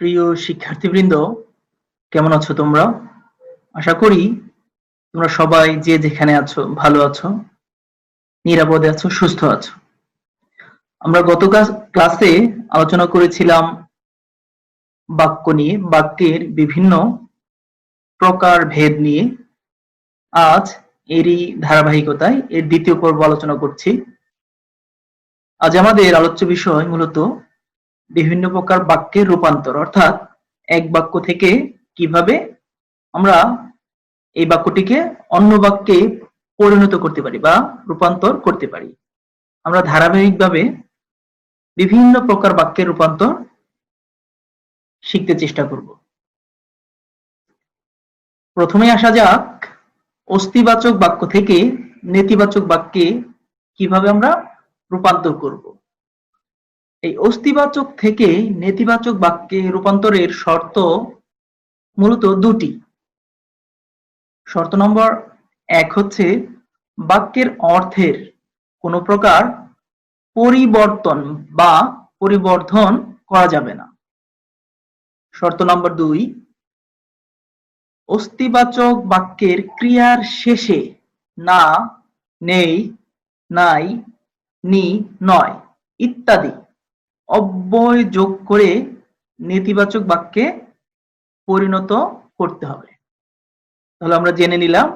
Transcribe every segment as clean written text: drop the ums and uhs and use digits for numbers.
প্রিয় শিক্ষার্থীবৃন্দ, কেমন আছো তোমরা? আশা করি তোমরা সবাই যে যেখানে আছো ভালো আছো, নিরাপদে আছো, সুস্থ আছো। আমরা গত ক্লাসে আলোচনা করেছিলাম বাক্য নিয়ে, বাক্যের বিভিন্ন প্রকার ভেদ নিয়ে। আজ এরই ধারাবাহিকতায় এর দ্বিতীয় পর্ব আলোচনা করছি। আজ আমাদের আলোচ্য বিষয় মূলত বিভিন্ন প্রকার বাক্যের রূপান্তর, অর্থাৎ এক বাক্য থেকে কিভাবে আমরা এই বাক্যটিকে অন্য বাক্যে পরিণত করতে পারি বা রূপান্তর করতে পারি। আমরা ধারাবাহিকভাবে বিভিন্ন প্রকার বাক্যের রূপান্তর শিখতে চেষ্টা করব। প্রথমে আসা যাক অস্তিবাচক বাক্য থেকে নেতিবাচক বাক্যে কিভাবে আমরা রূপান্তর করব। এই অস্তিবাচক থেকে নেতিবাচক বাক্যে রূপান্তরের শর্ত মূলত দুটি। শর্ত নম্বর ১ হচ্ছে বাক্যের অর্থের কোনো প্রকার পরিবর্তন বা পরিবর্ধন করা যাবে না। শর্ত নম্বর ২, অস্তিবাচক বাক্যের ক্রিয়ার শেষে না, নেই, নাই, নি, নয় ইত্যাদি অব্যয় যোগ করে নেতিবাচক বাক্যে পরিণত করতে হবে। তাহলে আমরা জেনে নিলাম,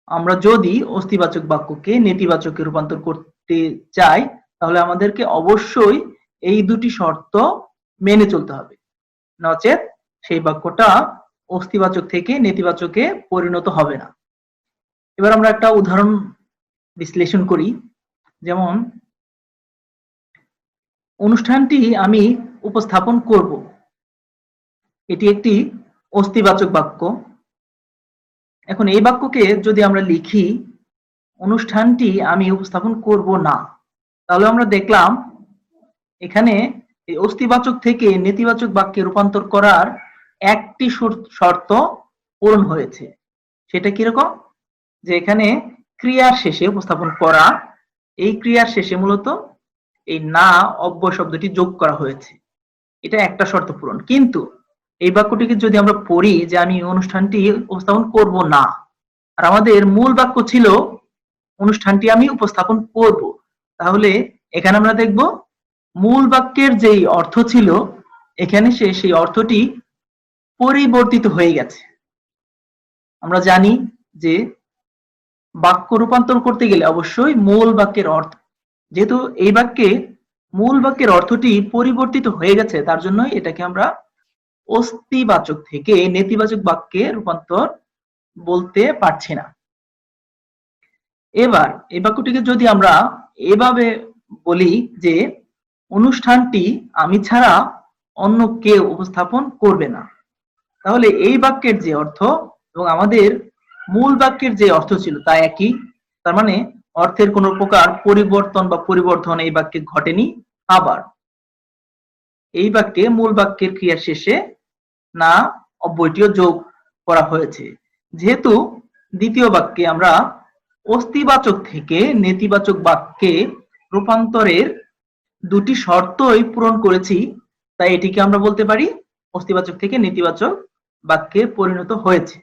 আমরা যদি অস্তিবাচক বাক্যকে নেতিবাচকে রূপান্তর করতে চাই তাহলে আমাদেরকে অবশ্যই এই দুটি শর্ত মেনে চলতে হবে, নচেৎ সেই বাক্যটা অস্তিবাচক থেকে নেতিবাচকে পরিণত হবে না। এবার আমরা একটা উদাহরণ বিশ্লেষণ করি। যেমন, অনুষ্ঠানটি আমি উপস্থাপন করব, এটি একটি অস্তিবাচক বাক্য। এখন এই বাক্যকে যদি আমরা লিখি অনুষ্ঠানটি আমি উপস্থাপন করব না, তাহলে আমরা দেখলাম এখানে এই অস্তিবাচক থেকে নেতিবাচক বাক্যে রূপান্তর করার একটি শর্ত পূরণ হয়েছে। সেটা কিরকম? যে এখানে ক্রিয়ার শেষে উপস্থাপন করা, এই ক্রিয়ার শেষে মূলত এই না অব্যয় শব্দটি যোগ করা হয়েছে। এটা একটা শর্ত পূরণ। কিন্তু এই বাক্যটিকে যদি আমরা পড়ি যে আমি অনুষ্ঠানটি উপস্থাপন করব না, আর আমাদের মূল বাক্য ছিল অনুষ্ঠানটি আমি উপস্থাপন করব, তাহলে এখানে আমরা দেখব মূল বাক্যের যেই অর্থ ছিল এখানে সেই অর্থটি পরিবর্তিত হয়ে গেছে। আমরা জানি যে বাক্য রূপান্তর করতে গেলে অবশ্যই মূল বাক্যের অর্থ, যেহেতু এই বাক্যে মূল বাক্যের অর্থটি পরিবর্তিত হয়ে গেছে, তার জন্যই এটাকে আমরা অস্তিবাচক থেকে নেতিবাচক বাক্যে রূপান্তর বলতে পারছি না। এবার এই বাক্যটিকে যদি আমরা এভাবে বলি যে অনুষ্ঠানটি আমি ছাড়া অন্য কেউ উপস্থাপন করবে না, তাহলে এই বাক্যের যে অর্থ এবং আমাদের মূল বাক্যের যে অর্থ ছিল তা একই। তার মানে অর্থের কোনো প্রকার পরিবর্তন বা পরিবর্ধন এই বাক্যে ঘটেনি। আবার এই বাক্যে মূল বাক্যের ক্রিয়া শেষে না অব্যয়টিও যোগ করা হয়েছে। যেহেতু দ্বিতীয় বাক্যে আমরা অস্তিবাচক থেকে নেতিবাচক বাক্যে রূপান্তরের দুটি শর্তই পূরণ করেছি, তাই এটিকে আমরা বলতে পারি অস্তিবাচক থেকে নেতিবাচক বাক্যে পরিণত হয়েছে।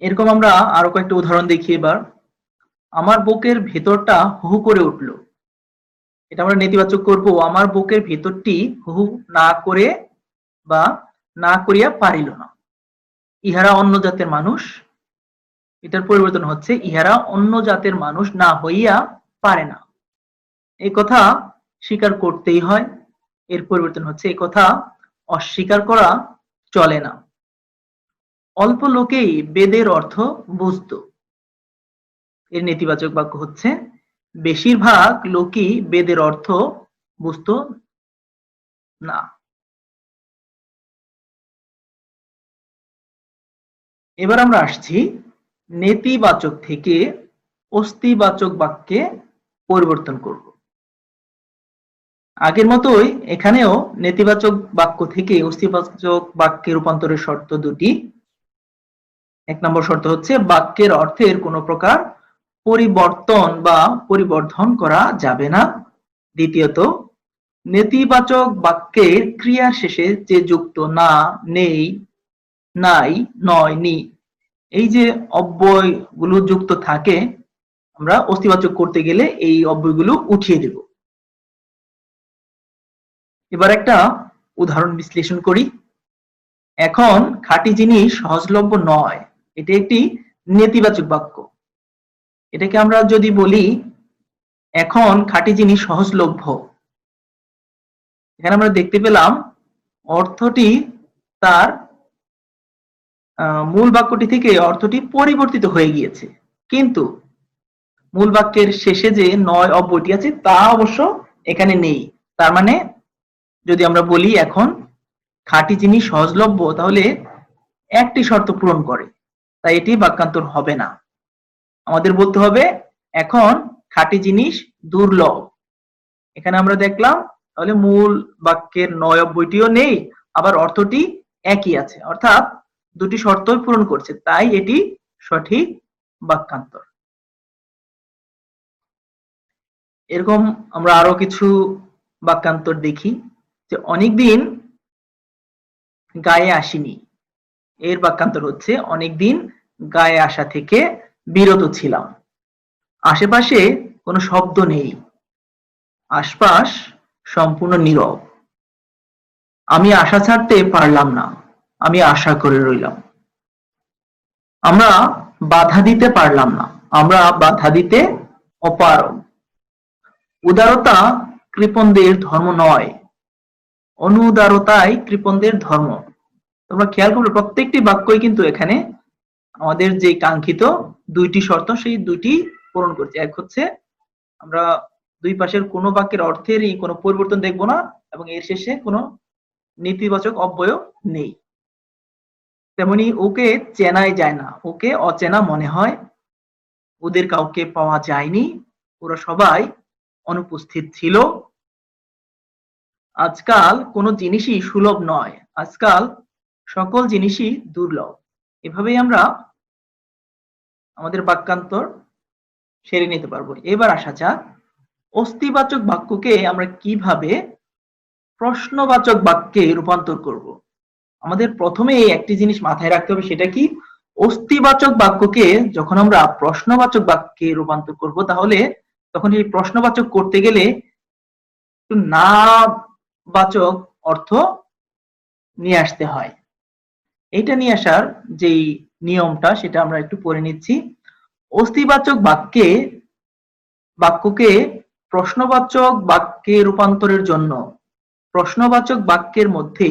এরকম আমরা আরো কয়েকটা উদাহরণ দেখি। এবার, আমার বুকের ভেতরটা হু হু করে উঠল, এটা আমরা নেতিবাচক করব আমার বুকের ভেতরটি হু হু না করে বা না করিয়া পারিল না। ইহারা অন্য জাতের মানুষ, এটার পরিবর্তন হচ্ছে ইহারা অন্য জাতের মানুষ না হইয়া পারে না। এই কথা স্বীকার করতেই হয়, এর পরিবর্তন হচ্ছে এই কথা অস্বীকার করা চলে না। অল্প লোকেই বেদের অর্থ বুঝত, এর নেতিবাচক বাক্য হচ্ছে বেশিরভাগ লোকই বেদের অর্থ বুঝত না। এবার আমরা আসছি নেতিবাচক থেকে অস্তিবাচক বাক্যে পরিবর্তন করব। আগের মতোই এখানেও নেতিবাচক বাক্য থেকে অস্তিবাচক বাক্যে রূপান্তরের শর্ত দুটি। ১ নম্বর শর্ত হচ্ছে বাক্যের অর্থের কোনো প্রকার পরিবর্তন বা পরিবর্ধন করা যাবে না। দ্বিতীয়ত, নেতিবাচক বাক্যের ক্রিয়ার শেষে যে যুক্ত না, নেই, নাই, নয়, নি এই যে অব্যয়গুলো যুক্ত থাকে, আমরা অস্তিবাচক করতে গেলে এই অব্যয়গুলো উঠিয়ে দেব। এবার একটা উদাহরণ বিশ্লেষণ করি। এখন খাঁটি জিনিস সহজলভ্য নয়, এটি একটি নেতিবাচক বাক্য। এটাকে আমরা যদি বলি এখন খাঁটি জিনিস সহজলভ্য, এখানে আমরা দেখতে পেলাম অর্থটি তার মূল বাক্যটি থেকে অর্থটি পরিবর্তিত হয়ে গিয়েছে, কিন্তু মূল বাক্যের শেষে যে নয় অব্যয়টি আছে তা অবশ্য এখানে নেই। তার মানে যদি আমরা বলি এখন খাঁটি জিনিস সহজলভ্য, তাহলে একটি শর্ত পূরণ করে, তাই এটি বাক্যান্তর হবে না। আমাদের বলতে হবে এখন খাঁটি জিনিস দুর্লভ। এখানে আমরা দেখলাম তাহলে মূল বাক্যের নয় অব্যয়টিও নেই, আবার অর্থটি একই আছে, অর্থাৎ দুটি শর্তই পূরণ করছে, তাই এটি সঠিক বাক্যান্তর। এরকম আমরা আরো কিছু বাক্যান্তর দেখি, যে অনেকদিন গায়ে আসিনি, এর বাক্যান্তর হচ্ছে অনেকদিন গায়ে আসা থেকে বিরত ছিলাম। আশেপাশে কোনো শব্দ নেই, আশপাশ সম্পূর্ণ নীরব। আমি আশা ছাড়তে পারলাম না, আমি আশা করে রইলাম। আমরা বাধা দিতে পারলাম না, আমরা বাধা দিতে অপারগ। উদারতা কৃপণদের ধর্ম নয়, অনুদারতাই কৃপণদের ধর্ম। তোমরা খেয়াল করবে প্রত্যেকটি বাক্যই কিন্তু এখানে আমাদের যে কাঙ্ক্ষিত দুইটি শর্ত সেই দুইটি পূরণ করছে। এক হচ্ছে আমরা দুই পাশের কোনো বাক্যের অর্থেরই কোনো পরিবর্তন দেখব না, এবং এর শেষে কোনো নেতিবাচক অব্যয় নেই। তেমনি ওকে চেনাই যায় না, ওকে অচেনা মনে হয়। ওদের কাউকে পাওয়া যায়নি, ওরা সবাই অনুপস্থিত ছিল। আজকাল কোনো জিনিসই সুলভ নয়, আজকাল সকল জিনিসই দুর্লভ। এভাবেই আমরা আমাদের বাক্যান্তর সেরে নিতে পারবো। এবার আসা যাক অস্তিবাচক বাক্যকে আমরা কিভাবে প্রশ্নবাচক বাক্যে রূপান্তর করব। আমাদের প্রথমে একটি জিনিস মাথায় রাখতে হবে, সেটা কি অস্তিবাচক বাক্যকে যখন আমরা প্রশ্নবাচক বাক্যে রূপান্তর করব, তাহলে তখন এই প্রশ্নবাচক করতে গেলে একটু না বাচক অর্থ নিয়ে আসতে হয়। এইটা নিয়ে আসার যেই নিয়মটা সেটা আমরা একটু পড়ে নিচ্ছি। অস্তিবাচক বাক্যকে প্রশ্নবাচক বাক্যে রূপান্তরের জন্য প্রশ্নবাচক বাক্যের মধ্যে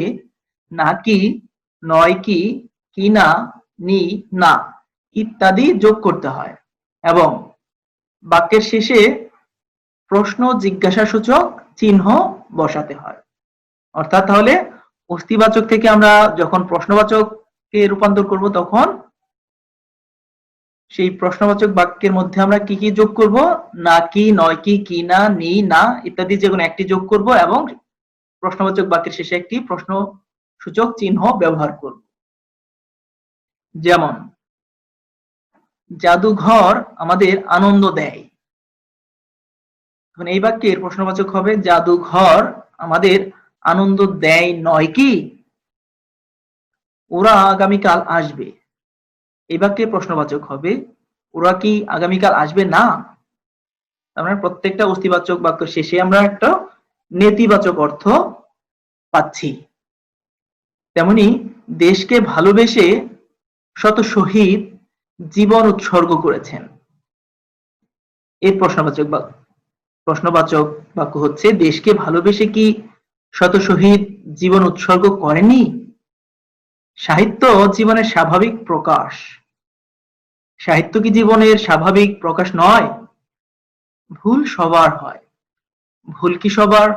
নাকি, নয় কি, কি না, নি, না ইত্যাদি যোগ করতে হয়, এবং বাক্যের শেষে প্রশ্ন জিজ্ঞাসাসূচক চিহ্ন বসাতে হয়। অর্থাৎ তাহলে অস্তিবাচক থেকে আমরা যখন প্রশ্নবাচকে রূপান্তর করব, তখন সেই প্রশ্নবাচক বাক্যের মধ্যে আমরা কি কি যোগ করব, না কি, নয় কি, কি না, নি, না ইত্যাদি যে কোনো একটি যোগ করব, এবং প্রশ্নবাচক বাক্যের শেষে একটি প্রশ্নসূচক চিহ্ন ব্যবহার করব। যেমন জাদুঘর আমাদের আনন্দ দেয়। এখন এই বাক্যের প্রশ্নবাচক হবে জাদুঘর আমাদের আনন্দ দেয় নয় কি। ওরা আগামীকাল আসবে, এই বাক্যের প্রশ্নবাচক হবে ওরা কি আগামীকাল আসবে না। আমরা প্রত্যেকটা অস্তিবাচক বাক্য শেষে আমরা একটা নেতিবাচক অর্থ পাচ্ছি। তেমনি দেশকে ভালোবেসে শত শহীদ জীবন উৎসর্গ করেছেন, এর প্রশ্নবাচক বাক্য হচ্ছে দেশকে ভালোবেসে কি শত শহীদ জীবন উৎসর্গ করেনি। সাহিত্য জীবনের স্বাভাবিক প্রকাশ, সাহিত্য কি জীবনের স্বাভাবিক প্রকাশ নয়। ভুল সবার হয়, ভুল কি সবার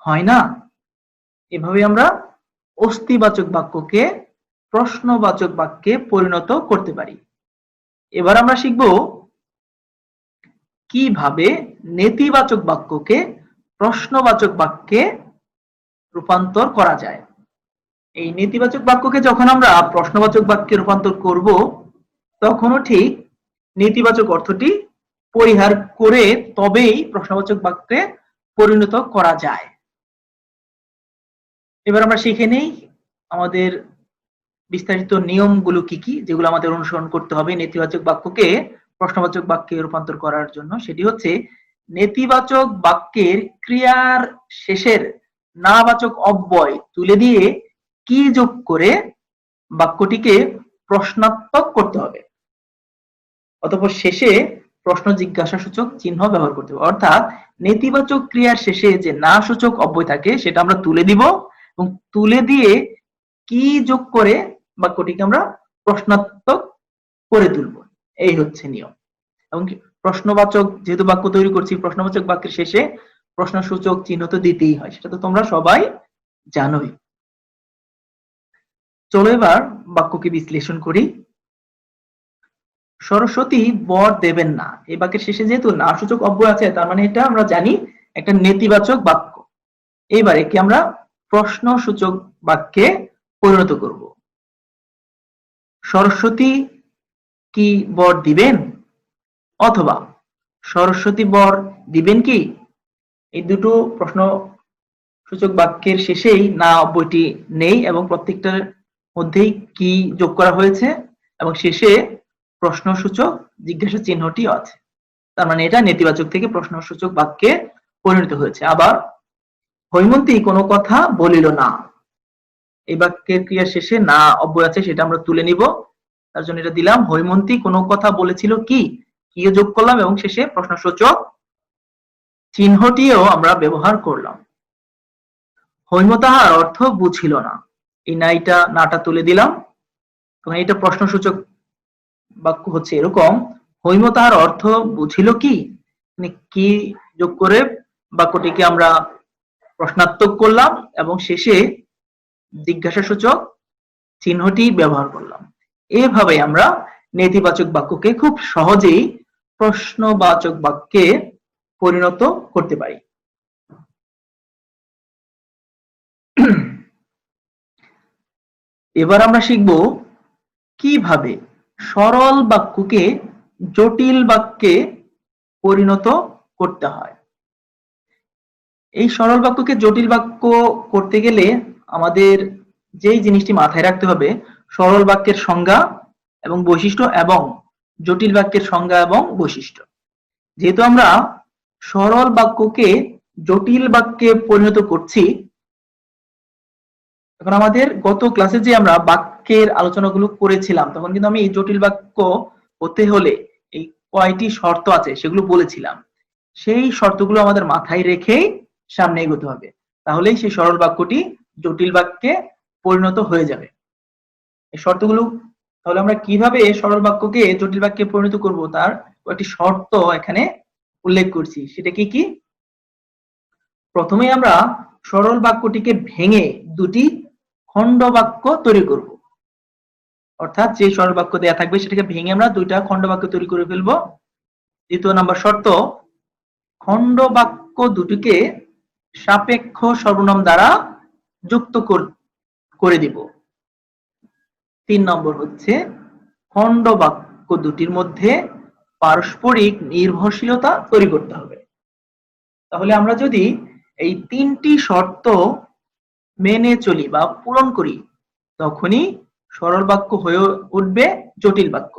হয় না। এভাবে আমরা অস্তিবাচক বাক্যকে প্রশ্নবাচক বাক্যে পরিণত করতে পারি। এবার আমরা শিখব কিভাবে নেতিবাচক বাক্যকে প্রশ্নবাচক বাক্যে রূপান্তর করা যায়। এই নেতিবাচক বাক্যকে যখন আমরা প্রশ্নবাচক বাক্যে রূপান্তর করব, তখনও ঠিক নেতিবাচক অর্থটি পরিহার করে তবেই প্রশ্নবাচক বাক্যে পরিণত করা যায়। এবার আমরা শিখে নেই আমাদের বিস্তারিত নিয়মগুলো কি কি, যেগুলো আমাদের অনুসরণ করতে হবে নেতিবাচক বাক্যকে প্রশ্নবাচক বাক্যে রূপান্তর করার জন্য। সেটি হচ্ছে নেতিবাচক বাক্যের ক্রিয়ার শেষের নাবাচক অব্যয় তুলে দিয়ে কি যোগ করে বাক্যটিকে প্রশ্নাত্মক করতে হবে, অতঃপর শেষে প্রশ্ন জিজ্ঞাসা সূচক চিহ্ন ব্যবহার করতে হবে। অর্থাৎ নেতিবাচক ক্রিয়ার শেষে যে না সূচক অব্যয় থাকে সেটা আমরা তুলে দিব এবং তুলে দিয়ে কি যোগ করে বাক্যটিকে আমরা প্রশ্নাত্মক করে তুলব, এই হচ্ছে নিয়ম। এবং প্রশ্নবাচক যেহেতু বাক্য তৈরি করছি, প্রশ্নবাচক বাক্যের শেষে প্রশ্নসূচক চিহ্ন তো দিতেই হয়, সেটা তো তোমরা সবাই জানোই। চলো এবার বাক্যকে বিশ্লেষণ করি। সরস্বতী বর দেবেন না, এই বাক্যের শেষে যেহেতু না সূচক অব্যয় আছে, তার মানে এটা আমরা জানি একটা নেতিবাচক বাক্য। এইবার একে আমরা প্রশ্নসূচক বাক্যে পরিণত করব। সরস্বতী কি বর দিবেন, অথবা সরস্বতী বর দিবেন কি, এই দুটো প্রশ্নসূচক বাক্যের শেষেই না অব্যয়টি নেই এবং প্রত্যেকটার মধ্যেই কি যোগ করা হয়েছে এবং শেষে প্রশ্নসূচক জিজ্ঞাসা চিহ্নটি আছে। তার মানে এটা নেতিবাচক থেকে প্রশ্নসূচক বাক্যে পরিণত হয়েছে। আবার হৈমন্তী কোনো কথা বলিল না, এই বাক্যের ক্রিয়া শেষে না অব্যয় আছে, সেটা আমরা তুলে নিব। তার জন্য এটা দিলাম, হৈমন্তী কোনো কথা বলেছিল কি, কিও যোগ করলাম এবং শেষে প্রশ্নসূচক চিহ্নটিও আমরা ব্যবহার করলাম। হৈম তাহার অর্থ বুঝিল না, এই নাটা তুলে দিলাম এবং এটা প্রশ্নসূচক বাক্য হচ্ছে এরকম, হৈম তাহার অর্থ বুঝিল কি, মানে কি যোগ করে বাক্যটিকে আমরা প্রশ্নাত্মক করলাম এবং শেষে জিজ্ঞাসাসূচক চিহ্নটি ব্যবহার করলাম। এভাবে আমরা নেতিবাচক বাক্যকে খুব সহজেই প্রশ্নবাচক বাক্যে পরিণত করতে পারি। এবার আমরা শিখব কিভাবে সরল বাক্যকে জটিল বাক্যে পরিণত করতে হয়। এই সরল বাক্যকে জটিল বাক্য করতে গেলে আমাদের যেই জিনিসটি মাথায় রাখতে হবে, সরল বাক্যের সংজ্ঞা এবং বৈশিষ্ট্য এবং জটিল বাক্যের সংজ্ঞা এবং বৈশিষ্ট্য। যেহেতু আমরা সরল বাক্যকে জটিল বাক্যে পরিণত করছি, এখন আমাদের গত ক্লাসে যে আমরা বাক্যের আলোচনাগুলো করেছিলাম, তখন কিন্তু আমি এই জটিল বাক্য হতে হলে এই কয়টি শর্ত আছে সেগুলো বলেছিলাম। সেই শর্তগুলো আমাদের মাথায় রেখেই সামনে এগোতে হবে, তাহলেই সেই সরল বাক্যটি জটিল বাক্যে পরিণত হয়ে যাবে। এই শর্তগুলো তাহলে আমরা কিভাবে সরল বাক্যকে জটিল বাক্যে পরিণত করব তার কয়েকটি শর্ত এখানে উল্লেখ করছি। সেটা কি কি? প্রথমেই আমরা সরল বাক্যটিকে ভেঙে দুটি খণ্ড বাক্য তৈরি করব, অর্থাৎ যে সরল বাক্য দেয়া থাকবে সেটাকে ভেঙে আমরা দুইটা খণ্ড বাক্য তৈরি করে ফেলবো। দ্বিতীয় নাম্বার শর্ত, খণ্ড বাক্য দুটিকে সাপেক্ষ সর্বনাম দ্বারা যুক্ত করে দিব। 3 নম্বর হচ্ছে খণ্ড বাক্য দুটির মধ্যে পারস্পরিক নির্ভরশীলতা তৈরি করতে হবে। তাহলে আমরা যদি এই 3টি শর্ত মেনে চলি বা পূরণ করি, তখনই সরল বাক্য হয়ে উঠবে জটিল বাক্য।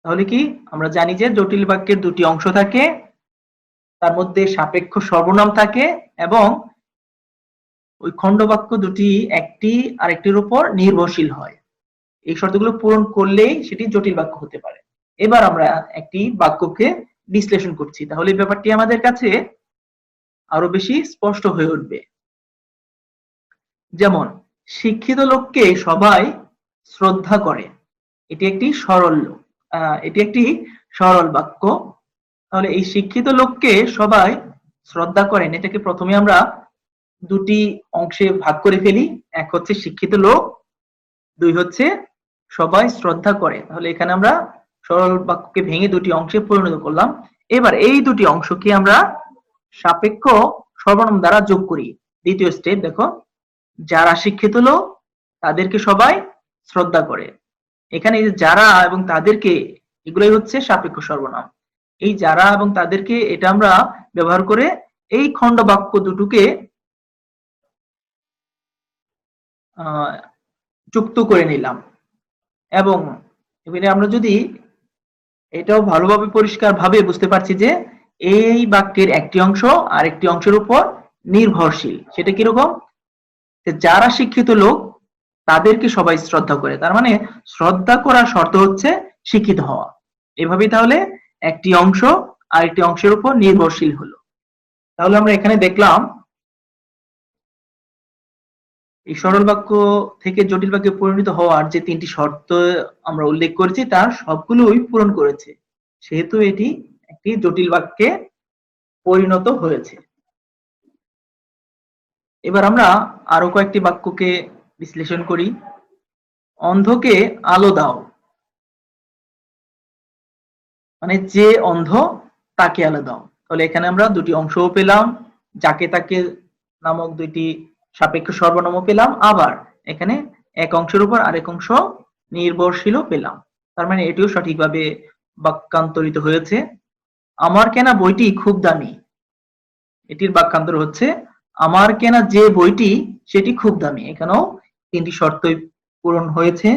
তাহলে কি আমরা জানি যে জটিল বাক্যের দুটি অংশ থাকে, তার মধ্যে সাপেক্ষ সর্বনাম থাকে এবং ওই খণ্ড বাক্য দুটি একটি আরেকটির উপর নির্ভরশীল হয়। এই শর্তগুলো পূরণ করলেই সেটি জটিল বাক্য হতে পারে। এবার আমরা একটি বাক্যকে বিশ্লেষণ করছি, তাহলে ব্যাপারটি আমাদের কাছে আরো বেশি স্পষ্ট হয়ে উঠবে। যেমন, শিক্ষিত লোককে সবাই শ্রদ্ধা করে, এটি একটি সরল বাক্য। তাহলে এই শিক্ষিত লোককে সবাই শ্রদ্ধা করেন, এটাকে প্রথমে আমরা দুটি অংশে ভাগ করে ফেলি। এক হচ্ছে শিক্ষিত লোক, দুই হচ্ছে সবাই শ্রদ্ধা করে। তাহলে এখানে আমরা সরল বাক্যকে ভেঙে দুটি অংশে পরিণত করলাম। এবার এই দুটি অংশকে আমরা সাপেক্ষ সর্বনাম দ্বারা যোগ করি। দ্বিতীয় স্টেপ দেখো, যারা শিক্ষিত লোক তাদেরকে সবাই শ্রদ্ধা করে। এখানে এই যারা এবং তাদেরকে, এগুলোই হচ্ছে সাপেক্ষ সর্বনাম। এই যারা এবং তাদেরকে এটা আমরা ব্যবহার করে এই খণ্ড বাক্য দুটোকে আহ, যুক্ত করে নিলাম। এবং এবারে আমরা যদি এটাও ভালোভাবে পরিষ্কার ভাবে বুঝতে পারছি যে এই বাক্যের একটি অংশ আরেকটি অংশের উপর নির্ভরশীল। সেটা কিরকম? যারা শিক্ষিত লোক তাদেরকে সবাই শ্রদ্ধা করে, তার মানে শ্রদ্ধা করার শর্ত হচ্ছে শিক্ষিত হওয়া। এভাবেই তাহলে একটি অংশ আরেকটি অংশের উপর নির্ভরশীল হলো। তাহলে আমরা এখানে দেখলাম এই সরল বাক্য থেকে জটিল বাক্যে পরিণত হওয়ার যে তিনটি শর্ত আমরা উল্লেখ করেছি তার সবগুলোই পূরণ করেছে, সেহেতু এটি একটি জটিল বাক্যে পরিণত হয়েছে। এবার আমরা আরো কয়েকটি বাক্যকে বিশ্লেষণ করি। অন্ধকে আলো দাও, মানে যে অন্ধ তাকে আলো দাও। তাহলে এখানে আমরা দুটি অংশও পেলাম, যাকে তাকে নামক দুইটি সাপেক্ষ সর্বনামও পেলাম, আবার এখানে এক অংশের উপর আরেক অংশ নির্ভরশীলও পেলাম। তার মানে এটিও সঠিকভাবে বাক্যান্তরিত হয়েছে। আমার কেনা বইটি খুব দামি, এটির বাক্যান্তর হচ্ছে আমার কেনা যে বইটি সেটি খুব দামি। এখানেও তিনটি শর্তই পূরণ হয়েছে।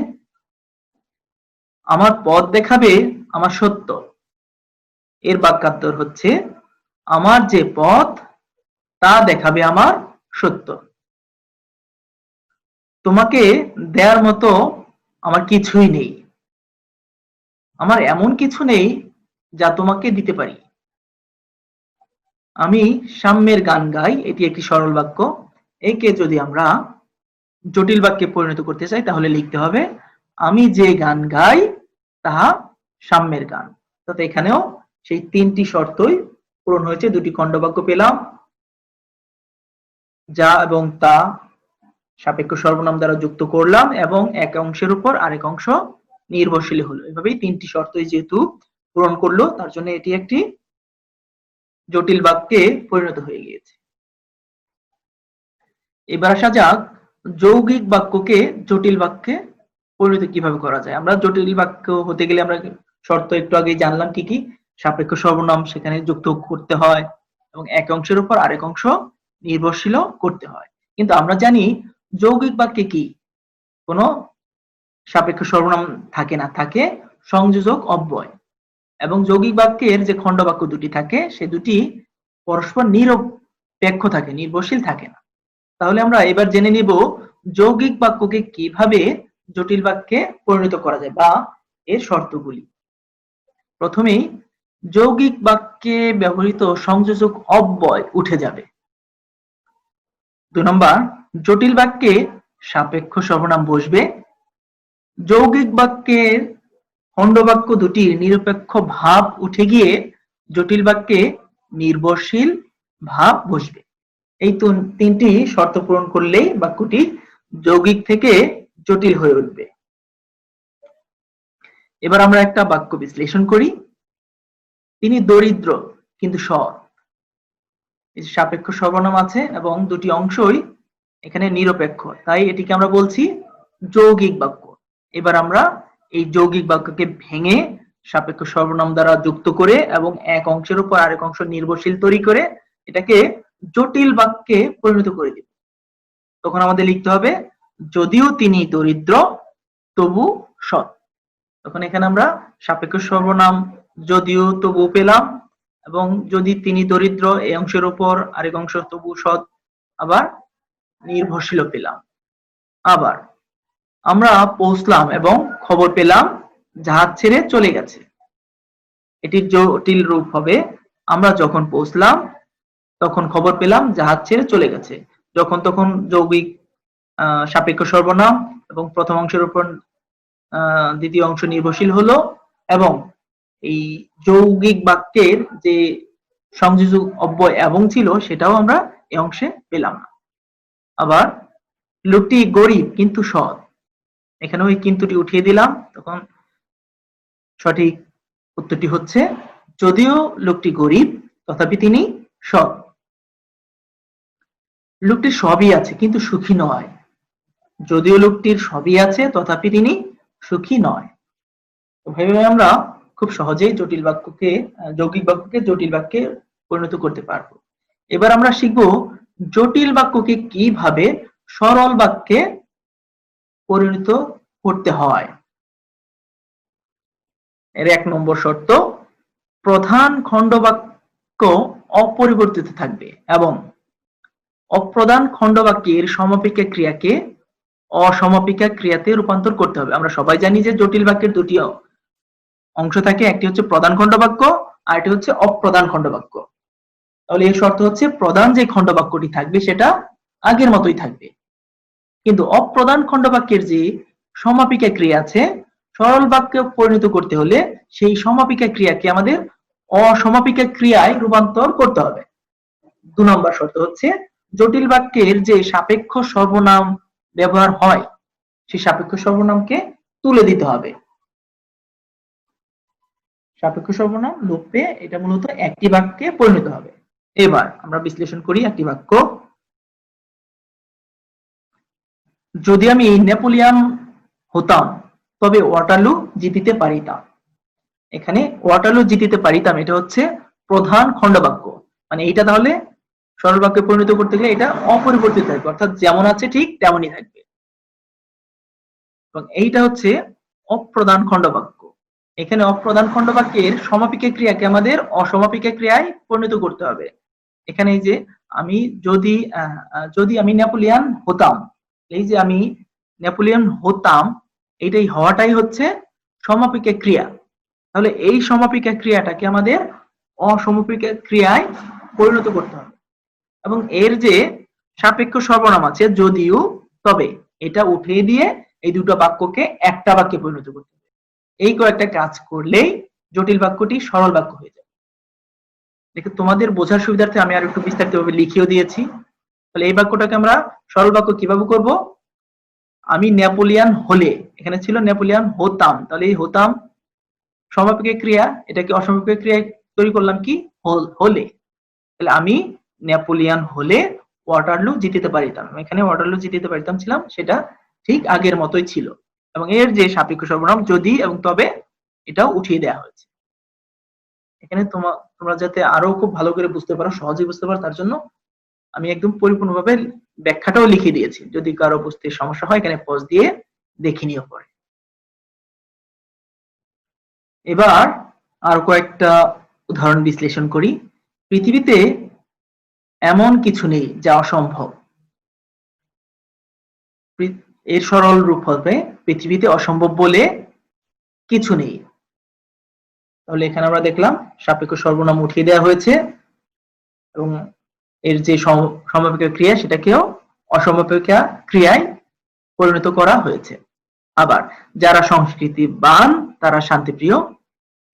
আমার পথ দেখাবে আমার সত্য, এর বাক্যান্তর হচ্ছে আমার যে পথ তা দেখাবে আমার সত্য। তোমাকে দেয়ার মতো আমার কিছুই নেই, আমার এমন কিছু নেই যা তোমাকে দিতে পারি। আমি সাম্যের গান গাই, এটি একটি সরল বাক্য। একে যদি আমরা জটিল বাক্যে পরিণত করতে চাই তাহলে লিখতে হবে আমি যে গান গাই তাহা সাম্যের গান। তাতে এখানেও সেই তিনটি শর্তই পূরণ হয়েছে। দুটি খণ্ডবাক্য পেলাম, যা এবং তা সাপেক্ষ সর্বনাম দ্বারা যুক্ত করলাম এবং এক অংশের উপর আরেক অংশ নির্ভরশীল হলো। এভাবেই তিনটি শর্তই যেহেতু পূরণ করলো তার জন্য এটি একটি জটিল বাক্যে পরিণত হয়ে গিয়েছে। এবার আসা যাক যৌগিক বাক্যকে জটিল বাক্যে পরিণত কিভাবে করা যায়। আমরা জটিল বাক্য হতে গেলে আমরা শর্ত একটু আগেই জানলাম কি কি। সাপেক্ষ সর্বনাম সেখানে যুক্ত করতে হয় এবং এক অংশের উপর আরেক অংশ নির্ভরশীল করতে হয়। কিন্তু আমরা জানি যৌগিক বাক্যে কি কোনো সাপেক্ষ সর্বনাম থাকে না, থাকে সংযোজক অব্যয়। এবং যৌগিক বাক্যের যে খণ্ডবাক্য দুটি থাকে সে দুটি পরস্পর নিরপেক্ষ থাকে, নির্ভরশীল থাকে না। তাহলে আমরা এবার জেনে নিব যৌগিক বাক্যকে কিভাবে জটিল বাক্যে পরিণত করা যায় বা এর শর্তগুলি। প্রথমেই যৌগিক বাক্যে ব্যবহৃত সংযোজক অব্যয় উঠে যাবে। 2 নম্বর, জটিল বাক্যে সাপেক্ষ সর্বনাম বসবে। যৌগিক বাক্যের খণ্ডবাক্য দুটির নিরপেক্ষ ভাব উঠে গিয়ে জটিল বাক্যে নির্ভরশীল ভাব বসবে। এই তিনটি শর্ত পূরণ করলেই বাক্যটি যৌগিক থেকে জটিল হয়ে উঠবে। এবার আমরা একটা বাক্য বিশ্লেষণ করি। তিনি দরিদ্র কিন্তু সৎ। এই সাপেক্ষ সর্বনাম আছে এবং দুটি অংশই এখানে নিরপেক্ষ, তাই এটিকে আমরা বলছি যৌগিক বাক্য। এবার আমরা এই যৌগিক বাক্যকে ভেঙে সাপেক্ষ সর্বনাম দ্বারা যুক্ত করে এবং এক অংশের উপর আরেক অংশ নির্ভরশীল তৈরি করে এটাকে জটিল বাক্যে পরিণত করে দিব। তখন আমাদের লিখতে হবে যদিও তিনি দরিদ্র তবু সৎ। তখন এখানে আমরা সাপেক্ষ সর্বনাম যদিও তবু পেলাম এবং যদি তিনি দরিদ্র এই অংশের উপর আরেক অংশ তবু সৎ আবার নির্ভরশীল পেলাম। আবার আমরা পৌঁছলাম এবং খবর পেলাম জাহাজ ছেড়ে চলে গেছে। এটির জটিল রূপ হবে আমরা যখন পৌঁছলাম তখন খবর পেলাম জাহাজ ছেড়ে চলে গেছে। যখন তখন যৌগিক সাপেক্ষ সর্বনাম এবং প্রথম অংশের উপর দ্বিতীয় অংশ নির্ভরশীল হলো এবং এই যৌগিক বাক্যের যে সংযোজক অব্যয় এবং ছিল সেটাও আমরা এই অংশে পেলাম না। আবার লোকটি গরিব কিন্তু সৎ, এখানে ওই কিন্তুটি উঠিয়ে দিলাম। তখন সঠিক উত্তরটি হচ্ছে যদিও লোকটি গরিব তথাপি তিনি সৎ। লোকটির সবই আছে কিন্তু সুখী নয়, যদিও লোকটির সবই আছে তথাপি তিনি সুখী নয়। ভাবে আমরা খুব সহজেই জটিল বাক্যকে যৌগিক বাক্যকে জটিল বাক্যে পরিণত করতে পারবো। এবার আমরা শিখব জটিল বাক্যকে কিভাবে সরল বাক্যে পরিণত করতে হয়। এর 1 নম্বর শর্ত, প্রধান খণ্ডবাক্য অপরিবর্তিত থাকবে এবং অপ্রধান খণ্ডবাক্যের সমাপিকা ক্রিয়াকে অসমাপিকা ক্রিয়াতে রূপান্তর করতে হবে। আমরা সবাই জানি যে জটিল বাক্যের দুটি অংশ থাকে, একটি হচ্ছে প্রধান খণ্ডবাক্য আর একটি হচ্ছে অপ্রধান খণ্ডবাক্য। তাহলে এর শর্ত হচ্ছে প্রধান যে খণ্ডবাক্যটি থাকবে সেটা আগের মতোই থাকবে, কিন্তু অপ্রধান খণ্ডবাক্যের যে সমাপিকা ক্রিয়া আছে সরল বাক্যে পরিণত করতে হলে সেই সমাপিকা ক্রিয়াকে আমাদের অসমাপিকা ক্রিয়ায় রূপান্তর করতে হবে। 2 নম্বর শর্ত হচ্ছে জটিল বাক্যের যে সাপেক্ষ সর্বনাম ব্যবহার হয় সেই সাপেক্ষ সর্বনামকে তুলে দিতে হবে। সাপেক্ষ সর্বনাম লোপ পেয়ে এটা মূলত একটি বাক্যে পরিণত হবে। এবার আমরা বিশ্লেষণ করি একটি বাক্য। যদি আমি নেপোলিয়ন হতাম তবে ওয়াটারলু জিতিতে পারিতাম। এখানে ওয়াটারলু জিতিতে পারিতাম এটা হচ্ছে প্রধান খণ্ডবাক্য, মানে এইটা তাহলে সরল বাক্যে পরিণত করতে গেলে এটা অপরিবর্তিত থাকবে, অর্থাৎ যেমন আছে ঠিক তেমনই থাকবে। এবং এইটা হচ্ছে অপ্রধান খণ্ডবাক্য। এখানে অপ্রধান খণ্ডবাক্যের সমাপিকা ক্রিয়াকে আমাদের অসমাপিকা ক্রিয়ায় পরিণত করতে হবে। এখানে এই যে আমি যদি আমি নেপোলিয়ন হতাম, এই যে আমি নেপোলিয়ন হতাম এইটাই হওয়াটাই হচ্ছে সমাপিকা ক্রিয়া। তাহলে এই সমাপিকা ক্রিয়াটাকে আমাদের অসমাপিকা ক্রিয়ায় পরিণত করতে হবে এবং এর যে সাপেক্ষ সর্বনাম আছে যদিও তবে এটা উঠিয়ে দিয়ে এই দুটো বাক্যকে একটা বাক্যে পরিণত করতে হবে। এই কয়েকটা কাজ করলেই জটিল বাক্যটি সরল বাক্য হয়ে যাবে। দেখো তোমাদের বোঝার সুবিধার্থে আমি আর একটু বিস্তারিতভাবে লিখিয়েও দিয়েছি। তাহলে এই বাক্যটাকে আমরা সরল বাক্য কিভাবে করব? আমি নেপোলিয়ন হলে, এখানে ছিল নেপোলিয়ন হতাম, তাহলে এই হতাম সমাপিকা ক্রিয়া, এটাকে অসমাপিকা ক্রিয়ায় তৈরি করলাম কি হলে। তাহলে আমি নেপোলিয়ন হলে ওয়াটারলু জিতিতে পারিতাম। এখানে ওয়াটারলু জিতিতে পারিতাম ছিলাম, সেটা ঠিক আগের মতোই ছিল এবং এর যে সাপেক্ষ সর্বনাম যদি এবং তবে এটাও উঠিয়ে দেওয়া হয়েছে। এখানে তোমরা যাতে আরো খুব ভালো করে বুঝতে পারো, সহজে বুঝতে পারো, তার জন্য আমি একদম পরিপূর্ণভাবে ব্যাখ্যাটাও লিখে দিয়েছি। যদি কারো বুঝতে সমস্যা হয় এখানে পজ দিয়ে দেখে নিও পরে। এবার আর কয়েকটা উদাহরণ বিশ্লেষণ করি। পৃথিবীতে এমন কিছু নেই যা অসম্ভব। এর সরল রূপ হবে পৃথিবীতে অসম্ভব বলে কিছু নেই। তাহলে এখানে আমরা দেখলাম সাপেক্ষ সর্বনাম উঠিয়ে দেওয়া হয়েছে এবং এর যে সমাপিকা ক্রিয়া সেটাকেও অসমাপিকা ক্রিয়ায় পরিণত করা হয়েছে। আবার যারা সংস্কৃতিবান তারা শান্তিপ্রিয়,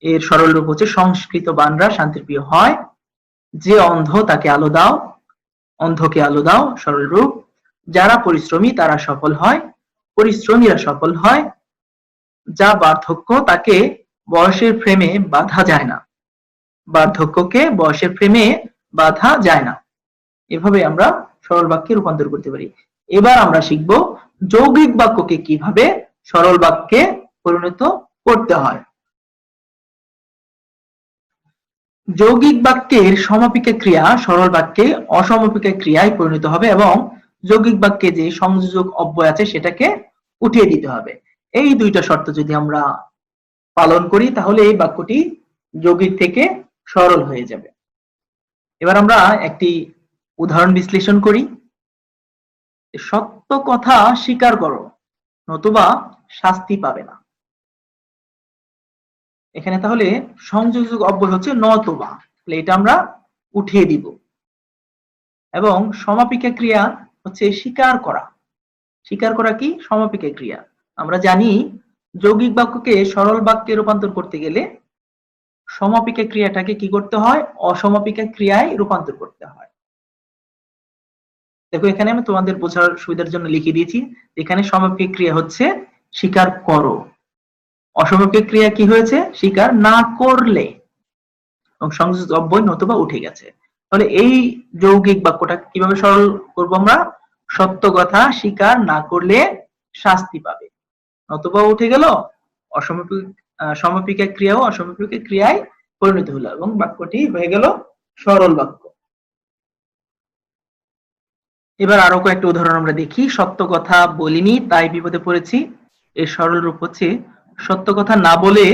এর সরল রূপ হচ্ছে সংস্কৃতবানরা শান্তিপ্রিয় হয়। যে অন্ধ তাকে আলো দাও, অন্ধকে আলো দাও সরল রূপ। যারা পরিশ্রমী তারা সফল হয়, পরিশ্রমীরা সফল হয়। যা বার্ধক্য তাকে বয়সের ফ্রেমে বাঁধা যায় না, বার্ধক্যকে বয়সের ফ্রেমে বাঁধা যায় না। এভাবে আমরা সরল বাক্যে রূপান্তর করতে পারি। এবার আমরা শিখব যৌগিক বাক্যকে কিভাবে সরল বাক্যে পরিণত করতে হয়। যৌগিক বাক্যের সমাপিকা ক্রিয়া সরল বাক্যে অসমাপিকা ক্রিয়ায় পরিণত হবে এবং যৌগিক বাক্যে যে সংযোজক অব্যয় আছে সেটাকে উঠিয়ে দিতে হবে। এই দুইটা শর্ত যদি আমরা পালন করি তাহলে এই বাক্যটি যৌগিক থেকে সরল হয়ে যাবে। এবার আমরা একটি উদাহরণ বিশ্লেষণ করি। সত্য কথা স্বীকার করো নতুবা শাস্তি পাবে না। এখানে তাহলে সংযোজক অব্যয় হচ্ছে নতুবা, তাহলে এটা আমরা উঠিয়ে দিব এবং সমাপিকা ক্রিয়া হচ্ছে স্বীকার করা। স্বীকার করা কি? সমাপিকা ক্রিয়া। আমরা জানি যৌগিক বাক্যকে সরল বাক্যে রূপান্তর করতে গেলে সমাপিকা ক্রিয়াটাকে কি করতে হয়? অসমাপিকা ক্রিয়ায় রূপান্তর করতে হয়। দেখো এখানে আমি তোমাদের বোঝার সুবিধার জন্য লিখে দিয়েছি, এখানে সমাপিকা ক্রিয়া হচ্ছে স্বীকার করো, অসমাপিক ক্রিয়া কি হয়েছে? স্বীকার না করলে, এবং সংযোজক অব্যয় নতুবা উঠে গেছে। তাহলে এই যৌগিক বাক্যটা কিভাবে সরল করব আমরা? সত্য কথা স্বীকার না করলে শাস্তি পাবে, নতুবা উঠে গেল, সমাপিকা ক্রিয়াও অসমাপিকা ক্রিয়ায় পরিণত হলো এবং বাক্যটি হয়ে গেল সরল বাক্য। এবার আরো কয়েকটা উদাহরণ আমরা দেখি। সত্য কথা বলিনি তাই বিপদে পড়েছি। এর সরল রূপ হচ্ছে সত্য কথা না বলে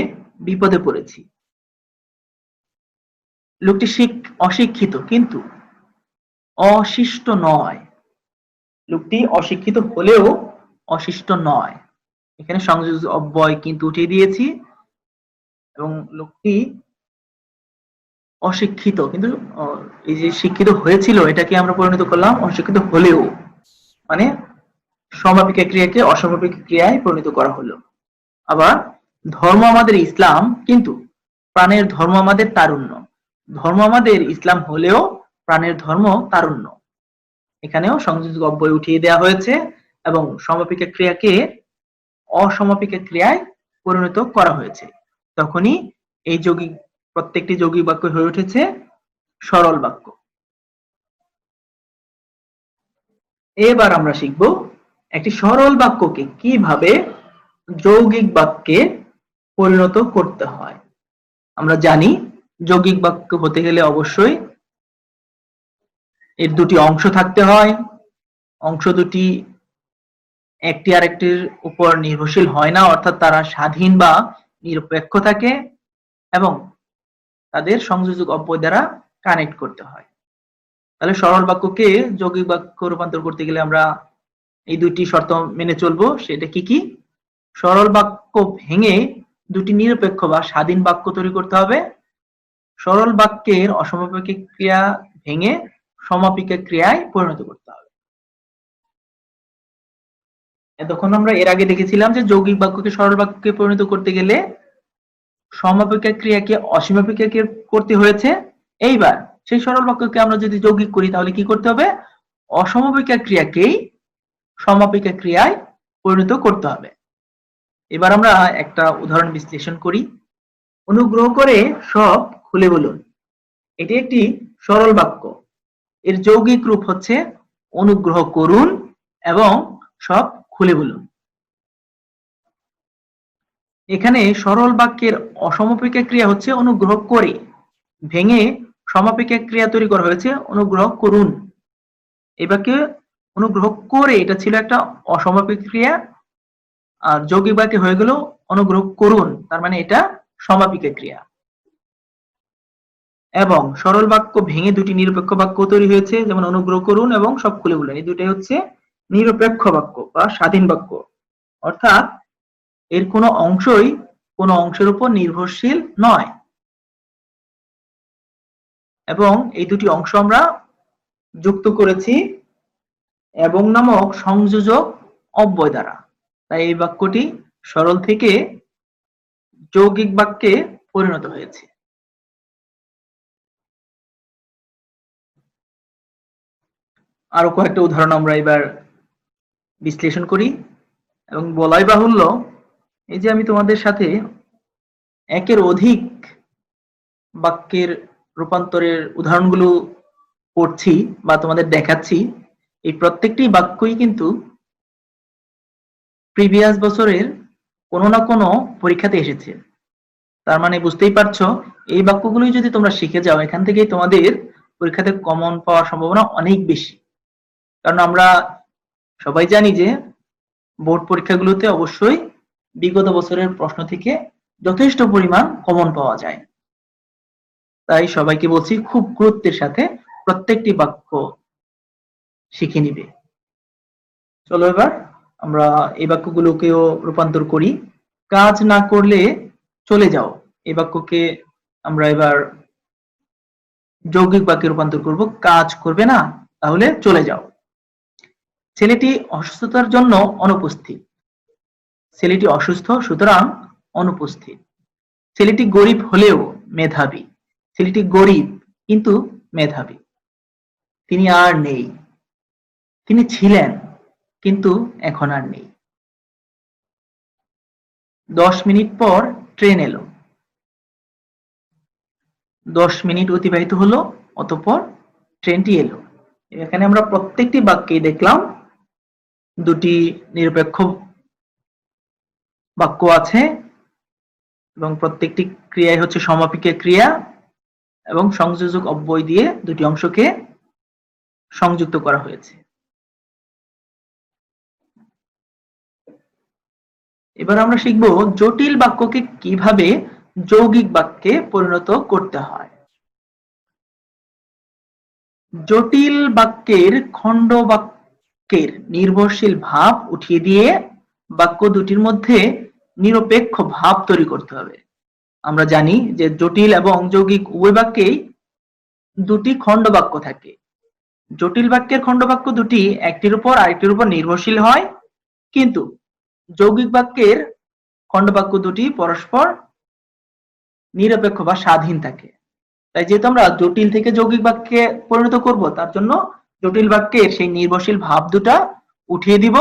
বিপদে পড়েছি। লোকটি অশিক্ষিত কিন্তু অশিষ্ট নয়। লোকটি অশিক্ষিত হলেও অশিষ্ট নয়। এখানে সংযোজক অব্যয় কিন্তু উঠিয়ে দিয়েছি এবং লোকটি অশিক্ষিত কিন্তু এই যে শিক্ষিত হয়েছিল এটাকে আমরা পরিণত করলাম অশিক্ষিত হলেও, মানে সমাপিকা ক্রিয়াকে অসমাপিকা ক্রিয়ায় পরিণত করা হলো। আবার ধর্ম আমাদের ইসলাম কিন্তু প্রাণের ধর্ম আমাদের তারুণ্য। ধর্ম আমাদের ইসলাম হলেও প্রাণের ধর্ম তারুণ্য। এখানেও সংযোজক অব্যয় উঠিয়ে দেওয়া হয়েছে এবং সমাপিকা ক্রিয়াকে অসমাপিকা ক্রিয়ায় পরিণত করা হয়েছে। তখনই এই যৌগিক প্রত্যেকটি যৌগিক বাক্য হয়ে উঠেছে সরল বাক্য। এবার আমরা শিখব একটি সরল বাক্যকে কিভাবে যৌগিক বাক্যে পরিণত করতে হয়। আমরা জানি যৌগিক বাক্য হতে গেলে অবশ্যই এর দুটি অংশ থাকতে হয়। অংশ দুটি একটি আরেকটির উপর নির্ভরশীল হয় না, অর্থাৎ তারা স্বাধীন বা নিরপেক্ষ থাকে এবং তাদের সংযোজক অব্যয় দ্বারা কানেক্ট করতে হয়। তাহলে সরল বাক্যকে যৌগিক বাক্য রূপান্তর করতে গেলে আমরা এই দুটি শর্ত মেনে চলবো। সেটা কি কি? সরল বাক্য ভেঙে দুটি নিরপেক্ষ বা স্বাধীন বাক্য তৈরি করতে হবে। সরল বাক্যের অসমাপিক ক্রিয়া ভেঙে সমাপিক ক্রিয়ায় পরিণত করতে হবে। এতক্ষণ আমরা এর আগে দেখেছিলাম যে যৌগিক বাক্যকে সরল বাক্যে পরিণত করতে গেলে সমাপিকা ক্রিয়াকে অসমাপিকা করতে হয়েছে। এইবার সেই সরল বাক্যকে আমরা যদি যৌগিক করি তাহলে কি করতে হবে? অসমাপিকা ক্রিয়াকেই সমাপিকা ক্রিয়ায় পরিণত করতে হবে। এবার আমরা একটা উদাহরণ বিশ্লেষণ করি। অনুগ্রহ করে সব খুলে বলুন। এটি একটি সরল বাক্য। এর যৌগিক রূপ হচ্ছে অনুগ্রহ করুন এবং সব খুলে বলুন। এখানে সরল বাক্যের অসমাপিকা ক্রিয়া হচ্ছে অনুগ্রহ করে, ভেঙে সমাপিকা ক্রিয়া তৈরি করা হয়েছে অনুগ্রহ করুন। এই বাক্যে অনুগ্রহ করে এটা ছিল একটা অসমাপিক ক্রিয়া, আর যৌগিক বাক্যে হয়ে গেল অনুগ্রহ করুন, তার মানে এটা সমাপিকা ক্রিয়া। এবং সরল বাক্য ভেঙে দুটি নিরপেক্ষ বাক্য তৈরি হয়েছে, যেমন অনুগ্রহ করুন এবং সব খুলে বলুন। এই দুটাই হচ্ছে নিরপেক্ষ বাক্য বা স্বাধীন বাক্য, অর্থাৎ এর কোনো অংশই কোনো অংশের উপর নির্ভরশীল নয়। এবং এই দুটি অংশ আমরা যুক্ত করেছি এবং নামক সংযোজক অব্যয় দ্বারা। তাই এই বাক্যটি সরল থেকে যৌগিক বাক্যে পরিণত হয়েছে। আরো কয়েকটা উদাহরণ আমরা এবার বিশ্লেষণ করি এবং বলাই বাহুল্য এই যে আমি তোমাদের সাথে একের অধিক বাক্যের রূপান্তরের উদাহরণগুলো পড়ছি বা তোমাদের দেখাচ্ছি, এই প্রত্যেকটি বাক্যই কিন্তু প্রিভিয়াস বছরের কোনো না কোনো পরীক্ষাতে এসেছে। তার মানে বুঝতেই পারছো এই বাক্যগুলোই যদি তোমরা শিখে যাও এখান থেকেই তোমাদের পরীক্ষাতে কমন পাওয়ার সম্ভাবনা অনেক বেশি। কারণ আমরা সবাই জানি যে বোর্ড পরীক্ষাগুলোতে অবশ্যই বিগত বছরের প্রশ্ন থেকে যথেষ্ট পরিমাণ কমন পাওয়া যায়। তাই সবাইকে বলছি খুব গুরুত্বের সাথে প্রত্যেকটি বাক্য শিখে নিবে। চলো এবার আমরা এই বাক্যগুলোকেও রূপান্তর করি। কাজ না করলে চলে যাও, এই বাক্যকে আমরা এবার যৌগিক বাক্যে রূপান্তর করব। কাজ করবে না তাহলে চলে যাও। ছেলেটি অসুস্থতার জন্য অনুপস্থিত। ছেলেটি অসুস্থ সুতরাং অনুপস্থিত। ছেলেটি গরিব হলেও মেধাবী। ছেলেটি গরিব কিন্তু মেধাবী। তিনি আর নেই। তিনি ছিলেন কিন্তু এখন আর নেই। 10 মিনিট পর ট্রেন এলো। 10 মিনিট অতিবাহিত হলো, অতঃপর ট্রেনটি এলো। এখানে আমরা প্রত্যেকটি বাক্যে দেখলাম দুটি নিরপেক্ষ বাক্য আছে এবং প্রত্যেকটি ক্রিয়াই হচ্ছে সমাপিকা ক্রিয়া এবং সংযোজক অব্যয় দিয়ে দুটি অংশকে সংযুক্ত করা হয়েছে। এবার আমরা শিখব জটিল বাক্যকে কিভাবে যৌগিক বাক্যে পরিণত করতে হয়। জটিল বাক্যের খণ্ড বাক্যের নির্ভরশীল ভাব উঠিয়ে দিয়ে বাক্য দুটির মধ্যে নিরপেক্ষ ভাব তৈরি করতে হবে। আমরা জানি যে জটিল এবং যৌগিক উভয় বাক্যেই দুটি খণ্ড বাক্য থাকে। জটিল বাক্যের খণ্ড বাক্য দুটি একটির উপর আরেকটির উপর নির্ভরশীল হয়, কিন্তু যৌগিক বাক্যের খণ্ড বাক্য দুটি পরস্পর নিরপেক্ষ বা স্বাধীন থাকে। তাই যেহেতু আমরা জটিল থেকে যৌগিক বাক্যে পরিণত করব, তার জন্য জটিল বাক্যের সেই নির্ভরশীল ভাব দুটা উঠিয়ে দিব,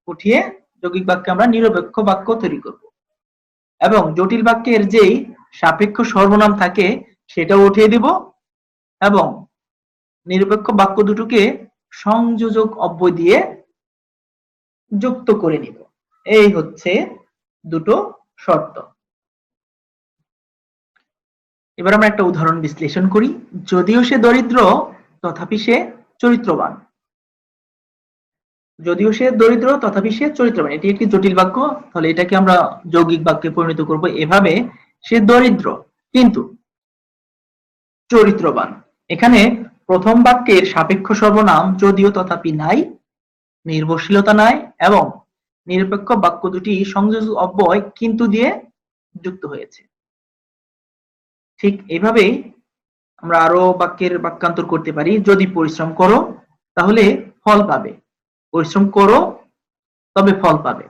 উঠিয়ে যৌগিক বাক্যে আমরা নিরপেক্ষ বাক্য তৈরি করব। এবং জটিল বাক্যের যেই সাপেক্ষ সর্বনাম থাকে সেটাও উঠিয়ে দিব এবং নিরপেক্ষ বাক্য দুটোকে সংযোজক অব্যয় দিয়ে যুক্ত করে নিব। এই হচ্ছে দুটো শর্ত। এবার আমরা একটা উদাহরণ বিশ্লেষণ করি। যদিও সে দরিদ্র তথাপি সে চরিত্রবান। যদিও সে দরিদ্র তথাপি সে চরিত্রবান, এটি একটি জটিল বাক্য। তাহলে এটাকে আমরা যৌগিক বাক্যে পরিণত করব এভাবে, সে দরিদ্র কিন্তু চরিত্রবান। এখানে প্রথম বাক্যের সাপেক্ষ সর্বনাম যদিও তথাপি নাই, নির্ভরশীলতা নাই এবং নিরপেক্ষ বাক্য দুটি সংযোজক অব্যয় কিন্তু দিয়ে যুক্ত হয়েছে। ঠিক এইভাবেই আমরা আরো বাক্যের বাক্যান্তর করতে পারি। যদি পরিশ্রম করো তাহলে ফল পাবে, পরিশ্রম করো তবে ফল পাবে।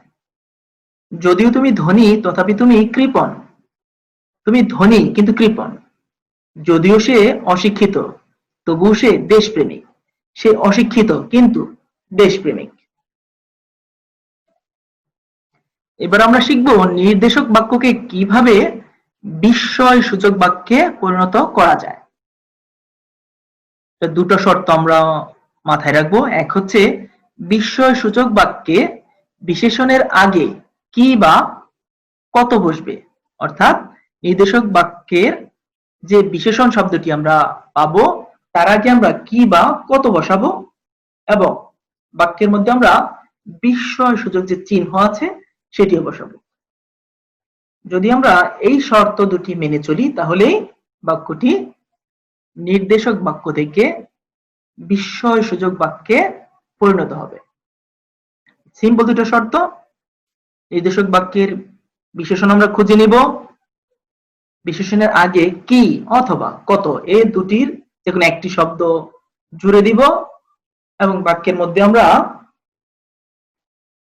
যদিও তুমি ধনী তথাপি তুমি কৃপণ, তুমি ধনী কিন্তু কৃপণ। যদিও সে অশিক্ষিত তবুও সে দেশপ্রেমিক, সে অশিক্ষিত কিন্তু দেশপ্রেমিক। এবার আমরা শিখব নির্দেশক বাক্যকে কিভাবে বিস্ময় সূচক বাক্যে পরিণত করা যায়। দুটো শর্ত আমরা মাথায় রাখবো। এক হচ্ছে বিস্ময় সূচক বাক্যে বিশেষণের আগে কি বা কত বসবে, অর্থাৎ নির্দেশক বাক্যের যে বিশেষণ শব্দটি আমরা পাবো তার আগে আমরা কি বা কত বসাবো এবং বাক্যের মধ্যে আমরা বিস্ময় সূচক যে চিহ্ন আছে সেটিও বসাবো। যদি আমরা এই শর্ত দুটি মেনে চলি তাহলে বাক্যটি নির্দেশক বাক্য থেকে বিস্ময় সূচক বাক্যে পরিণত হবে। সিম্পল দুটো শর্ত। নির্দেশক বাক্যের বিশেষণ আমরা খুঁজে নিব, বিশেষণের আগে কি অথবা কত এই দুটির যেকোনো একটি শব্দ জুড়ে দিব এবং বাক্যের মধ্যে আমরা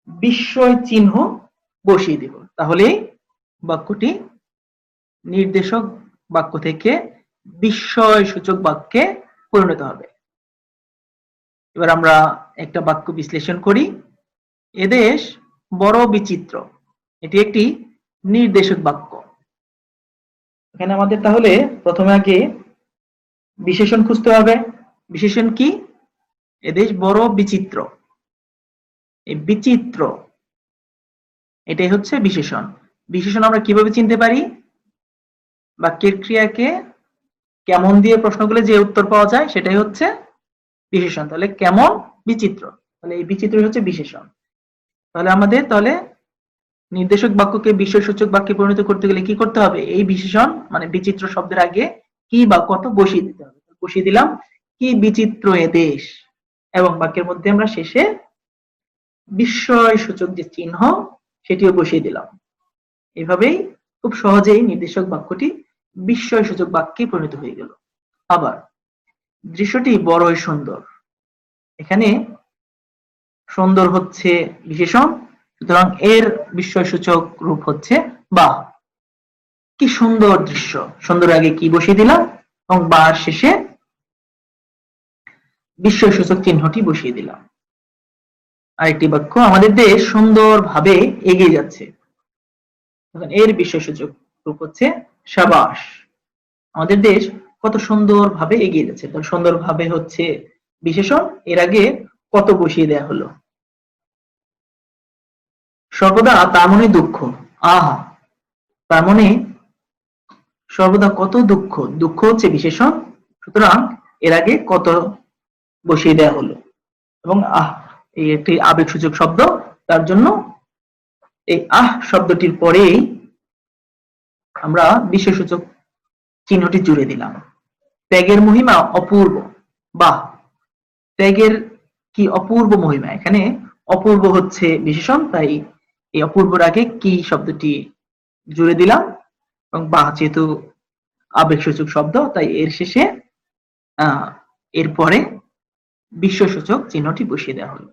বিস্ময় চিহ্ন বসিয়ে দিব। তাহলে বাক্যটি নির্দেশক বাক্য থেকে বিস্ময় সূচক বাক্যে পরিণত হবে। এবার আমরা একটা বাক্য বিশ্লেষণ করি। এদেশ বড় বিচিত্র, এটি একটি নির্দেশক বাক্য। এখানে আমাদের তাহলে প্রথমে আগে বিশেষণ খুঁজতে হবে। বিশেষণ কি? এদেশ বড় বিচিত্র, এই বিচিত্র এটাই হচ্ছে বিশেষণ। বিশেষণ আমরা কিভাবে চিনতে পারি? বাক্যের ক্রিয়াকে কেমন দিয়ে প্রশ্ন করলে যে উত্তর পাওয়া যায় সেটাই হচ্ছে বিশেষণ। তাহলে কেমন বিচিত্র, তাহলে এই বিচিত্রই হচ্ছে বিশেষণ। তাহলে আমাদের নির্দেশক বাক্যকে বিস্ময়সূচক বাক্যে পরিণত করতে গেলে কি করতে হবে? এই বিশেষণ মানে বিচিত্র শব্দের আগে কি বা কত বসিয়ে দিতে হবে। বসিয়ে দিলাম কি বিচিত্র এদেশ এবং বাক্যের মধ্যে আমরা শেষে বিস্ময়সূচক যে চিহ্ন সেটিও বসিয়ে দিলাম। এভাবেই খুব সহজেই নির্দেশক বাক্যটি বিস্ময়সূচক বাক্যে পরিণত হয়ে গেল। আবার দৃশ্যটি বড়ই সুন্দর, এখানে সুন্দর হচ্ছে বিশেষণ, সুতরাং এর বিস্ময়সূচক রূপ হচ্ছে বাহ। কি সুন্দর দৃশ্য, সুন্দর আগে কি বসিয়ে দিলাম এবং বার শেষে বিস্ময়সূচক চিহ্নটি বসিয়ে দিলাম। আরেকটি বাক্য, আমাদের দেশ সুন্দরভাবে এগিয়ে যাচ্ছে, এর বিস্ময়সূচক রূপ হচ্ছে সাবাস। আমাদের দেশ কত সুন্দরভাবে এগিয়ে যাচ্ছে, তাহলে সুন্দরভাবে হচ্ছে বিশেষণ, এর আগে কত বসিয়ে দেয়া হলো। সর্বদা তার মনে দুঃখ, আহা তার মনে সর্বদা কত দুঃখ, দুঃখ হচ্ছে বিশেষণ, সুতরাং এর আগে কত বসিয়ে দেয়া হলো এবং আহ এই একটি আবেগসূচক শব্দ, তার জন্য এই আহ শব্দটির পরেই আমরা বিশেষসূচক চিহ্নটি জুড়ে দিলাম। ত্যাগের মহিমা অপূর্ব। বাহ, ত্যাগের কি অপূর্ব মহিমা। এখানে অপূর্ব হচ্ছে বিশেষণ, তাই এই অপূর্বর আগে কি শব্দটি জুড়ে দিলাম, এবং বাহ যেহেতু আবেগসূচক শব্দ তাই এর শেষে এরপরে বিশেষসূচক চিহ্নটি বসিয়ে দেওয়া হলো।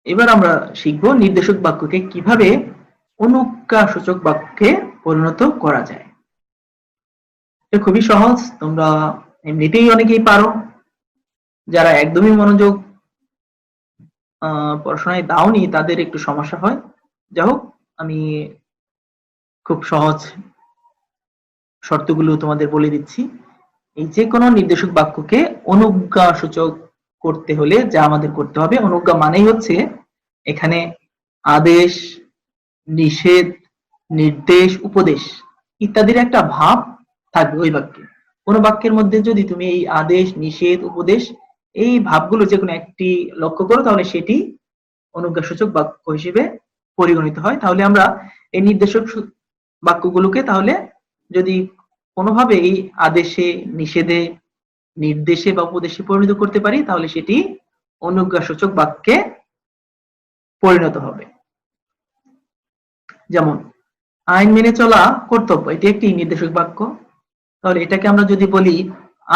এবার আমরা শিখব নির্দেশক বাক্যকে কিভাবে অনুজ্ঞাসূচক বাক্যে পরিণত করা যায়। এটা খুবই সহজ, তোমরা এমনিতেই অনেকেই পারো। যারা একদমই মনোযোগ পড়াশোনায় দাওনি তাদের একটু সমস্যা হয়। যাই হোক, আমি খুব সহজ শর্তগুলো তোমাদের বলে দিচ্ছি। এই যে কোনো নির্দেশক বাক্যকে অনুজ্ঞাসূচক করতে হলে যা আমাদের করতে হবে, অনুজ্ঞা মানেই হচ্ছে এখানে আদেশ, নিষেধ, নির্দেশ, উপদেশ ইত্যাদির একটা ভাব থাকবে ওই বাক্যে। কোনো বাক্যের মধ্যে যদি তুমি এই আদেশ, নিষেধ, উপদেশ এই ভাবগুলো যে কোনো একটি লক্ষ্য করো তাহলে সেটি অনুজ্ঞাসূচক বাক্য হিসেবে পরিগণিত হয়। তাহলে আমরা এই নির্দেশক বাক্যগুলোকে তাহলে যদি কোনোভাবে এই আদেশে, নিষেধে, নির্দেশে বা উপদেশে পরিণত করতে পারি তাহলে সেটি অনুজ্ঞাসূচক বাক্যে পরিণত হবে। যেমন আইন মেনে চলা কর্তব্য, এটি একটি নির্দেশক বাক্য। তাহলে এটাকে আমরা যদি বলি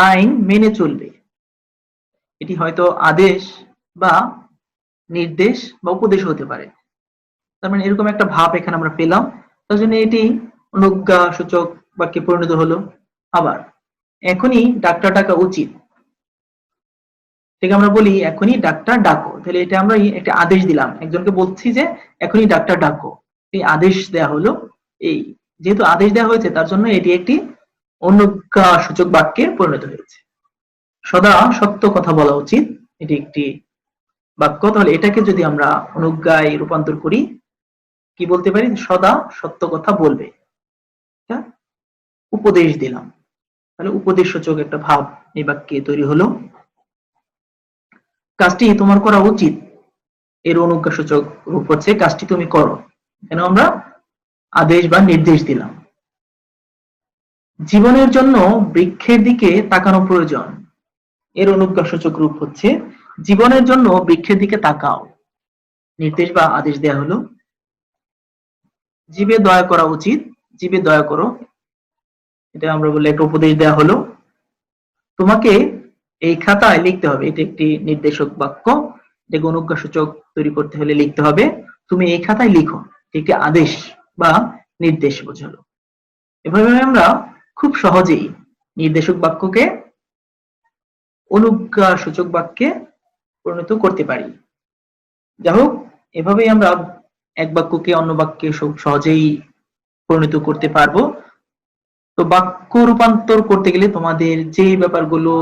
আইন মেনে চলবে, এটি হয়তো আদেশ বা নির্দেশ বা উপদেশ হতে পারে। তার মানে এরকম একটা ভাব এখানে আমরা পেলাম, তার জন্য এটি অনুজ্ঞাসূচক বাক্যে পরিণত হলো। আবার এখনই ডাক্তার ডাকা উচিত, ঠিক আমরা বলি এখনই ডাক্তার ডাকো, তাহলে এটা আমরা একটা আদেশ দিলাম, একজনকে বলছি যে এখনই ডাক্তার ডাকো, এই আদেশ দেয়া হলো। এই যেহেতু আদেশ দেওয়া হয়েছে তার জন্য এটি একটি অনুজ্ঞাসূচক বাক্যে পরিণত হয়েছে। সদা সত্য কথা বলা উচিত, এটি একটি বাক্য। তাহলে এটাকে যদি আমরা অনুজ্ঞায় রূপান্তর করি কি বলতে পারি, সদা সত্য কথা বলবে, উপদেশ দিলাম, তাহলে উপদেশসূচক একটা ভাব এই বাক্যে তৈরি হলো। কাজটি তোমার করা উচিত, এর অনুজ্ঞাসূচক রূপ হচ্ছে কাজটি তুমি করো, কেন আমরা আদেশ বা নির্দেশ দিলাম। জীবনের জন্য বৃক্ষের দিকে তাকানো প্রয়োজন, এর অনুজ্ঞাসূচক রূপ হচ্ছে জীবনের জন্য বৃক্ষের দিকে তাকাও, নির্দেশ বা আদেশ দেয়া হলো। জীবে দয়া করা উচিত, জীবে দয়া করো, এটা আমরা বলে একটা উপদেশ দেয়া হলো। তোমাকে এই খাতায় লিখতে হবে, এটা একটি নির্দেশক বাক্য, এটাকে অনুজ্ঞাসূচক তৈরি করতে হলে লিখতে হবে তুমি এই খাতায় লিখো, একটি আদেশ বা নির্দেশ বোঝালো। এভাবে আমরা খুব সহজেই নির্দেশক বাক্যকে অনুজ্ঞাসূচক বাক্যে পরিণত করতে পারি। যাই হোক, এভাবেই আমরা এক বাক্যকে অন্য বাক্যে খুব সহজেই পরিণত করতে পারবো। তো বাক্য রূপান্তর করতে গেলে তোমাদের যে ব্যাপারগুলো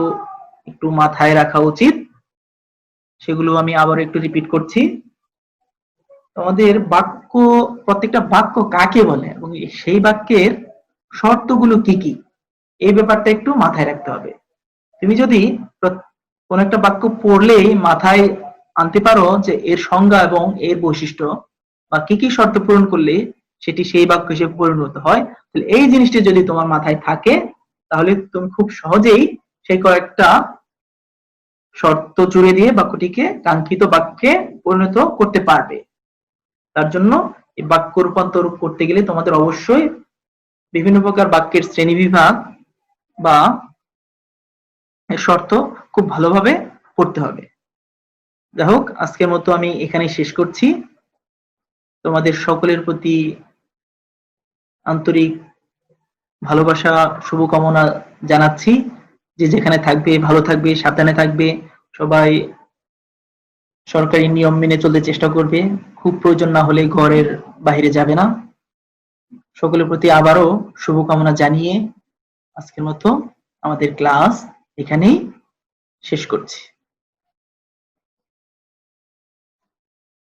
একটু মাথায় রাখা উচিত সেগুলো আমি আবার একটু রিপিট করছি। তোমাদের বাক্য, প্রত্যেকটা বাক্য কাকে বলে এবং সেই বাক্যের শর্তগুলো কি কি, এই ব্যাপারটা একটু মাথায় রাখতে হবে। তুমি যদি কোন একটা বাক্য পড়লেই মাথায় আনতে পারো যে এর সংজ্ঞা এবং এর বৈশিষ্ট্য বা কি কি শর্ত পূরণ করলে সেটি সেই বাক্য হিসেবে পরিণত হয়, তাহলে এই জিনিসটি যদি তোমার মাথায় থাকে তাহলে তুমি খুব সহজেই সেই কয়েকটা শর্ত জুড়ে দিয়ে বাক্যটিকে কাঙ্ক্ষিত বাক্যে পরিণত করতে পারবে। তার জন্য এই বাক্য রূপান্তর করতে গেলে তোমাদের অবশ্যই বিভিন্ন প্রকার বাক্যের শ্রেণীবিভাগ বা শর্ত খুব ভালোভাবে পড়তে হবে। যাই হোক, আজকের মতো আমি এখানেই শেষ করছি। তোমাদের সকলের প্রতি আন্তরিক ভালোবাসা, শুভকামনা জানাচ্ছি। যে যেখানে থাকবে ভালো থাকবে, সাবধানে থাকবে, সবাই সরকারি নিয়ম মেনে চলতে চেষ্টা করবে, খুব প্রয়োজন না হলে ঘরের বাইরে যাবে না। সকলের প্রতি আবারও শুভকামনা জানিয়ে আজকের মতো আমাদের ক্লাস এখানেই শেষ করছি।